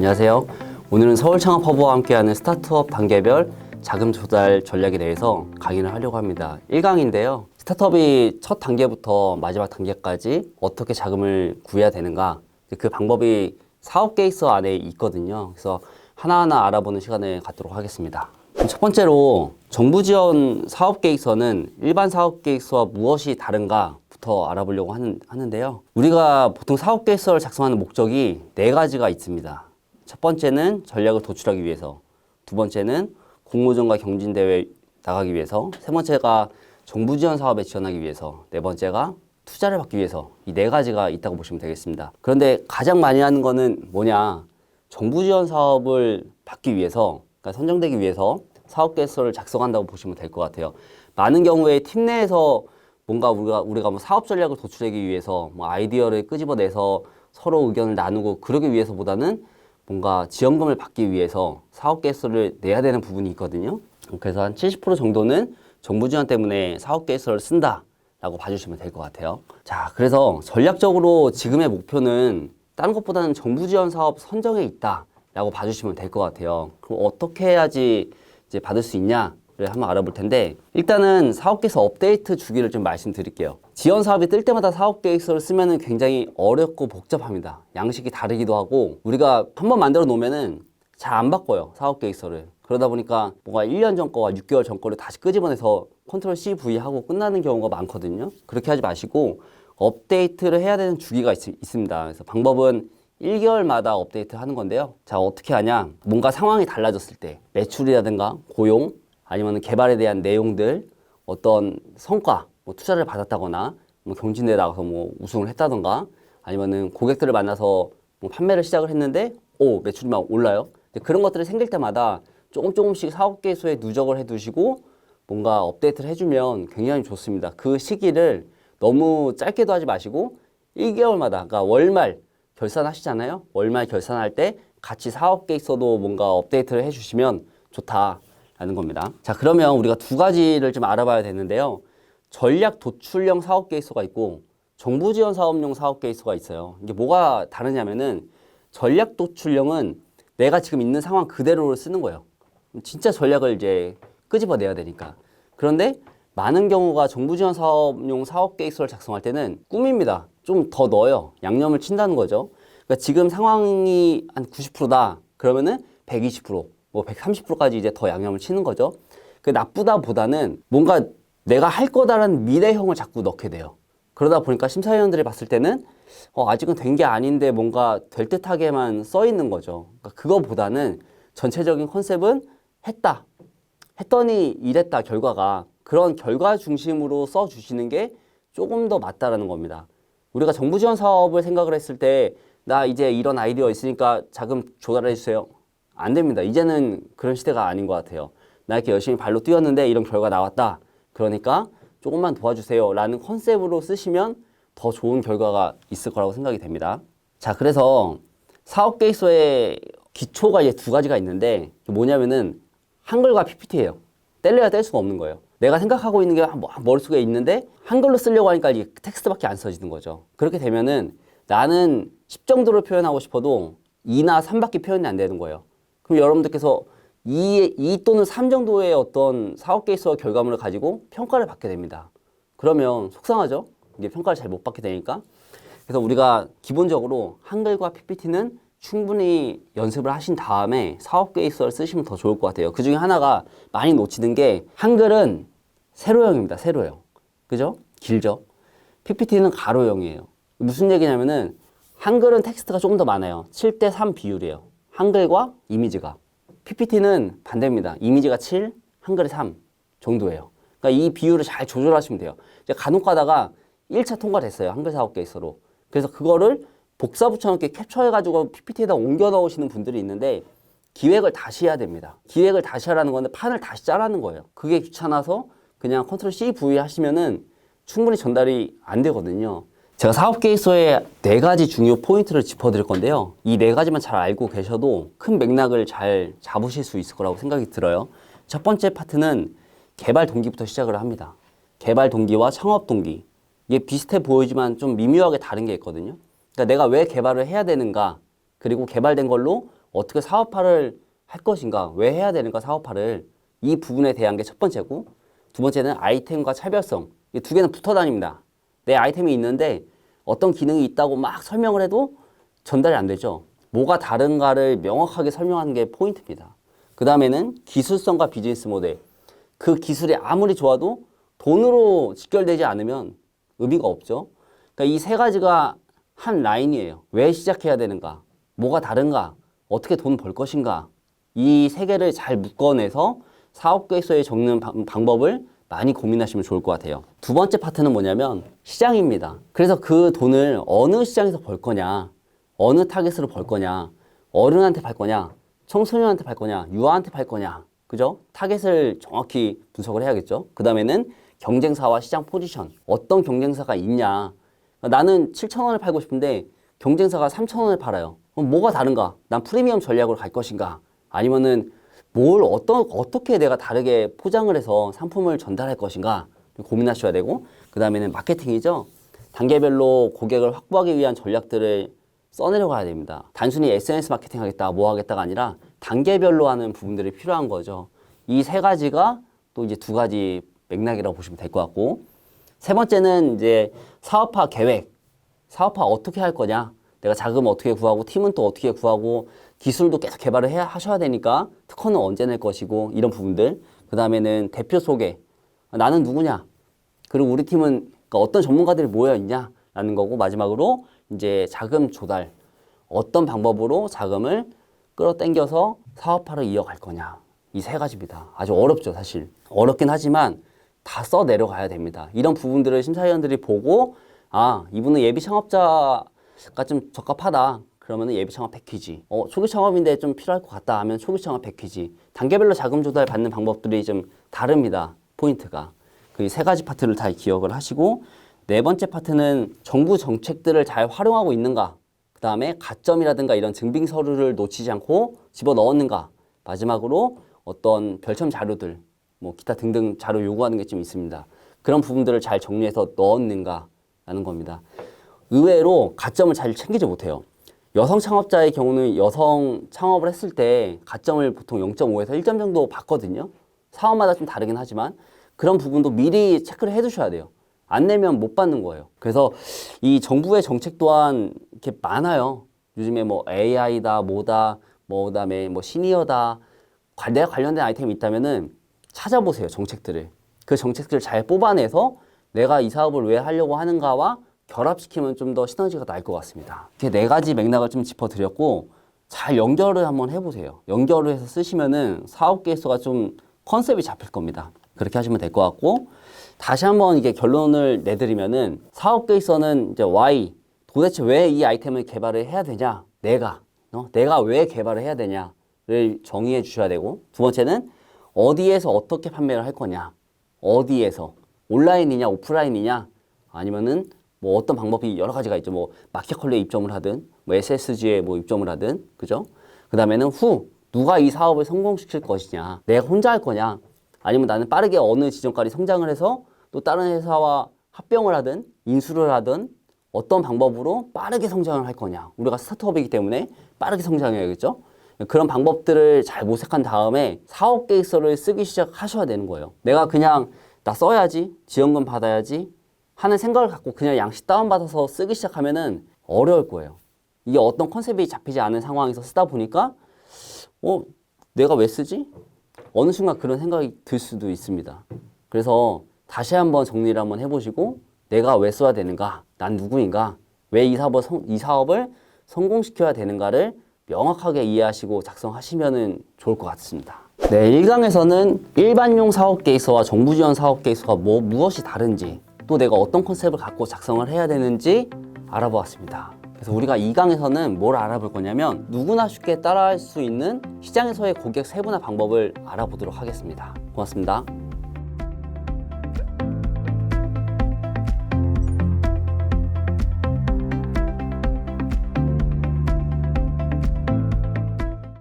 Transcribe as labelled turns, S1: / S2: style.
S1: 안녕하세요. 오늘은 서울창업허브와 함께하는 스타트업 단계별 자금 조달 전략에 대해서 강의를 하려고 합니다. 1강인데요. 스타트업이 첫 단계부터 마지막 단계까지 어떻게 자금을 구해야 되는가, 그 방법이 사업 계획서 안에 있거든요. 그래서 하나하나 알아보는 시간을 갖도록 하겠습니다. 첫 번째로 정부 지원 사업 계획서는 일반 사업 계획서와 무엇이 다른가부터 알아보려고 하는데요. 우리가 보통 사업 계획서를 작성하는 목적이 4가지가 있습니다. 첫 번째는 전략을 도출하기 위해서, 두 번째는 공모전과 경진대회에 나가기 위해서, 세 번째가 정부 지원 사업에 지원하기 위해서, 네 번째가 투자를 받기 위해서, 이 4가지가 있다고 보시면 되겠습니다. 그런데 가장 많이 하는 거는 뭐냐? 정부 지원 사업을 받기 위해서, 그러니까 선정되기 위해서 사업 계획서를 작성한다고 보시면 될 것 같아요. 많은 경우에 팀 내에서 뭔가 우리가 뭐 사업 전략을 도출하기 위해서 뭐 아이디어를 끄집어내서 서로 의견을 나누고 그러기 위해서보다는 뭔가 지원금을 받기 위해서 사업 계획서를 내야 되는 부분이 있거든요. 그래서 한 70% 정도는 정부 지원 때문에 사업 계획서를 쓴다라고 봐주시면 될 것 같아요. 자, 그래서 전략적으로 지금의 목표는 다른 것보다는 정부 지원 사업 선정에 있다라고 봐주시면 될 것 같아요. 그럼 어떻게 해야지 이제 받을 수 있냐를 한번 알아볼 텐데, 일단은 사업계획서 업데이트 주기를 좀 말씀드릴게요. 지원 사업이 뜰 때마다 사업계획서를 쓰면은 굉장히 어렵고 복잡합니다. 양식이 다르기도 하고, 우리가 한번 만들어 놓으면은 잘 안 바꿔요, 사업계획서를. 그러다 보니까 뭔가 1년 전 거와 6개월 전 거를 다시 끄집어내서 컨트롤 C, V 하고 끝나는 경우가 많거든요. 그렇게 하지 마시고 업데이트를 해야 되는 주기가 있습니다. 그래서 방법은 1개월마다 업데이트 하는 건데요. 자, 어떻게 하냐? 뭔가 상황이 달라졌을 때, 매출이라든가 고용, 아니면 개발에 대한 내용들, 어떤 성과, 뭐 투자를 받았다거나, 뭐 경진대에 나가서 뭐 우승을 했다던가, 아니면은 고객들을 만나서 뭐 판매를 시작을 했는데, 매출이 막 올라요. 그런 것들이 생길 때마다 조금씩 사업계획서에 누적을 해두시고 뭔가 업데이트를 해주면 굉장히 좋습니다. 그 시기를 너무 짧게도 하지 마시고 1개월마다, 그러니까 월말 결산하시잖아요. 월말 결산할 때 같이 사업계획서도 뭔가 업데이트를 해주시면 좋다라는 겁니다. 자, 그러면 우리가 2가지를 좀 알아봐야 되는데요. 전략 도출형 사업계획서가 있고 정부 지원 사업용 사업계획서가 있어요. 이게 뭐가 다르냐면은, 전략 도출형은 내가 지금 있는 상황 그대로를 쓰는 거예요. 진짜 전략을 이제 끄집어내야 되니까. 그런데 많은 경우가 정부 지원 사업용 사업계획서를 작성할 때는 꾸밉니다. 좀 더 넣어요. 양념을 친다는 거죠. 그러니까 지금 상황이 한 90%다. 그러면은 120%, 뭐 130%까지 이제 더 양념을 치는 거죠. 그 나쁘다보다는 뭔가 내가 할 거다라는 미래형을 자꾸 넣게 돼요. 그러다 보니까 심사위원들이 봤을 때는 아직은 된 게 아닌데 뭔가 될 듯하게만 써 있는 거죠. 그러니까 그거보다는 전체적인 컨셉은 했다, 했더니 이랬다, 결과가. 그런 결과 중심으로 써주시는 게 조금 더 맞다라는 겁니다. 우리가 정부 지원 사업을 생각을 했을 때, 나 이제 이런 아이디어 있으니까 자금 조달해 주세요. 안 됩니다. 이제는 그런 시대가 아닌 것 같아요. 나 이렇게 열심히 발로 뛰었는데 이런 결과 나왔다. 그러니까 조금만 도와주세요 라는 컨셉으로 쓰시면 더 좋은 결과가 있을 거라고 생각이 됩니다. 자, 그래서 사업계획서의 기초가 이제 2가지가 있는데, 뭐냐면은 한글과 PPT예요. 뗄래야 뗄 수가 없는 거예요. 내가 생각하고 있는 게 머릿속에 있는데 한글로 쓰려고 하니까 이게 텍스트밖에 안 써지는 거죠. 그렇게 되면은 나는 10 정도를 표현하고 싶어도 2나 3밖에 표현이 안 되는 거예요. 그럼 여러분들께서 2 또는 3 정도의 어떤 사업계획서 결과물을 가지고 평가를 받게 됩니다. 그러면 속상하죠? 이게 평가를 잘 못 받게 되니까. 그래서 우리가 기본적으로 한글과 PPT는 충분히 연습을 하신 다음에 사업계획서를 쓰시면 더 좋을 것 같아요. 그 중에 하나가 많이 놓치는 게, 한글은 세로형입니다. 세로형. 그죠? 길죠? PPT는 가로형이에요. 무슨 얘기냐면은, 한글은 텍스트가 조금 더 많아요. 7:3 비율이에요. 한글과 이미지가. PPT는 반대입니다. 이미지가 7, 한글이 3 정도예요. 그러니까 이 비율을 잘 조절하시면 돼요. 이제 간혹 가다가 1차 통과됐어요. 한글 사업계획서로. 그래서 그거를 복사 붙여넣기 캡처해가지고 PPT에다 옮겨 넣으시는 분들이 있는데, 기획을 다시 해야 됩니다. 기획을 다시 하라는 건데 판을 다시 짜라는 거예요. 그게 귀찮아서 그냥 컨트롤 C, V 하시면은 충분히 전달이 안 되거든요. 제가 사업계획서에 4가지 중요 포인트를 짚어드릴 건데요. 이 4가지만 잘 알고 계셔도 큰 맥락을 잘 잡으실 수 있을 거라고 생각이 들어요. 첫 번째 파트는 개발 동기부터 시작을 합니다. 개발 동기와 창업 동기. 이게 비슷해 보이지만 좀 미묘하게 다른 게 있거든요. 그러니까 내가 왜 개발을 해야 되는가, 그리고 개발된 걸로 어떻게 사업화를 할 것인가, 왜 해야 되는가 사업화를, 이 부분에 대한 게 첫 번째고, 두 번째는 아이템과 차별성. 이 두 개는 붙어 다닙니다. 내 아이템이 있는데 어떤 기능이 있다고 막 설명을 해도 전달이 안 되죠. 뭐가 다른가를 명확하게 설명하는 게 포인트입니다. 그 다음에는 기술성과 비즈니스 모델. 그 기술이 아무리 좋아도 돈으로 직결되지 않으면 의미가 없죠. 그러니까 이 세 가지가 한 라인이에요. 왜 시작해야 되는가? 뭐가 다른가? 어떻게 돈 벌 것인가? 이 세 개를 잘 묶어내서 사업 계획서에 적는 방법을 많이 고민하시면 좋을 것 같아요. 두 번째 파트는 뭐냐면 시장입니다. 그래서 그 돈을 어느 시장에서 벌 거냐, 어느 타겟으로 벌 거냐, 어른한테 팔 거냐, 청소년한테 팔 거냐, 유아한테 팔 거냐, 그죠? 타겟을 정확히 분석을 해야겠죠. 그 다음에는 경쟁사와 시장 포지션, 어떤 경쟁사가 있냐. 나는 7,000원을 팔고 싶은데 경쟁사가 3,000원을 팔아요. 그럼 뭐가 다른가? 난 프리미엄 전략으로 갈 것인가? 아니면은 어떻게 내가 다르게 포장을 해서 상품을 전달할 것인가 고민하셔야 되고, 그 다음에는 마케팅이죠. 단계별로 고객을 확보하기 위한 전략들을 써내려가야 됩니다. 단순히 SNS 마케팅 하겠다, 뭐 하겠다가 아니라 단계별로 하는 부분들이 필요한 거죠. 이 세 가지가 또 이제 두 가지 맥락이라고 보시면 될 것 같고, 세 번째는 이제 사업화 계획. 사업화 어떻게 할 거냐? 내가 자금 어떻게 구하고, 팀은 또 어떻게 구하고, 기술도 계속 개발을 하셔야 되니까 특허는 언제 낼 것이고, 이런 부분들. 그 다음에는 대표 소개. 나는 누구냐? 그리고 우리 팀은 그러니까 어떤 전문가들이 모여 있냐? 라는 거고, 마지막으로 이제 자금 조달. 어떤 방법으로 자금을 끌어당겨서 사업화를 이어갈 거냐. 이 세 가지입니다. 아주 어렵죠, 사실. 어렵긴 하지만 다 써 내려가야 됩니다. 이런 부분들을 심사위원들이 보고, 아, 이분은 예비 창업자가 좀 적합하다. 그러면은 예비 창업 패키지. 초기 창업인데 좀 필요할 것 같다 하면 초기 창업 패키지. 단계별로 자금 조달 받는 방법들이 좀 다릅니다. 포인트가. 그 세 가지 파트를 다 기억을 하시고, 네 번째 파트는 정부 정책들을 잘 활용하고 있는가. 그 다음에 가점이라든가 이런 증빙 서류를 놓치지 않고 집어 넣었는가. 마지막으로 어떤 별첨 자료들, 뭐 기타 등등 자료 요구하는 게 좀 있습니다. 그런 부분들을 잘 정리해서 넣었는가라는 겁니다. 의외로 가점을 잘 챙기지 못해요. 여성 창업자의 경우는 여성 창업을 했을 때 가점을 보통 0.5에서 1점 정도 받거든요. 사업마다 좀 다르긴 하지만 그런 부분도 미리 체크를 해 두셔야 돼요. 안 내면 못 받는 거예요. 그래서 이 정부의 정책 또한 이렇게 많아요. 요즘에 뭐 AI다, 뭐다, 뭐 그다음에 뭐 시니어다, 내가 관련된 아이템이 있다면은 찾아보세요, 정책들을. 그 정책들을 잘 뽑아내서 내가 이 사업을 왜 하려고 하는가와 결합시키면 좀 더 시너지가 날 것 같습니다. 이렇게 네 가지 맥락을 좀 짚어드렸고, 잘 연결을 한번 해보세요. 연결을 해서 쓰시면은 사업 계획서가 좀 컨셉이 잡힐 겁니다. 그렇게 하시면 될 것 같고, 다시 한번 이게 결론을 내드리면은 사업 계획서는 이제 why, 도대체 왜 이 아이템을 개발을 해야 되냐, 내가 왜 개발을 해야 되냐를 정의해 주셔야 되고, 두 번째는 어디에서 어떻게 판매를 할 거냐, 어디에서 온라인이냐 오프라인이냐, 아니면은 뭐 어떤 방법이 여러 가지가 있죠. 뭐 마켓컬리에 입점을 하든, 뭐 SSG에 뭐 입점을 하든, 그죠? 그 다음에는 누가 이 사업을 성공시킬 것이냐, 내가 혼자 할 거냐, 아니면 나는 빠르게 어느 지점까지 성장을 해서 또 다른 회사와 합병을 하든 인수를 하든 어떤 방법으로 빠르게 성장을 할 거냐. 우리가 스타트업이기 때문에 빠르게 성장해야겠죠. 그런 방법들을 잘 모색한 다음에 사업 계획서를 쓰기 시작하셔야 되는 거예요. 내가 그냥 나 써야지, 지원금 받아야지 하는 생각을 갖고 그냥 양식 다운받아서 쓰기 시작하면은 어려울 거예요. 이게 어떤 컨셉이 잡히지 않은 상황에서 쓰다 보니까 내가 왜 쓰지? 어느 순간 그런 생각이 들 수도 있습니다. 그래서 다시 한번 정리를 한번 해보시고, 내가 왜 써야 되는가? 난 누구인가? 왜 이 사업을 성공시켜야 되는가를 명확하게 이해하시고 작성하시면 좋을 것 같습니다. 네, 1강에서는 일반용 사업 계획서와 정부 지원 사업 계획서가 무엇이 다른지, 또 내가 어떤 컨셉을 갖고 작성을 해야 되는지 알아보았습니다. 그래서 우리가 2강에서는 뭘 알아볼 거냐면 누구나 쉽게 따라할 수 있는 시장에서의 고객 세분화 방법을 알아보도록 하겠습니다. 고맙습니다.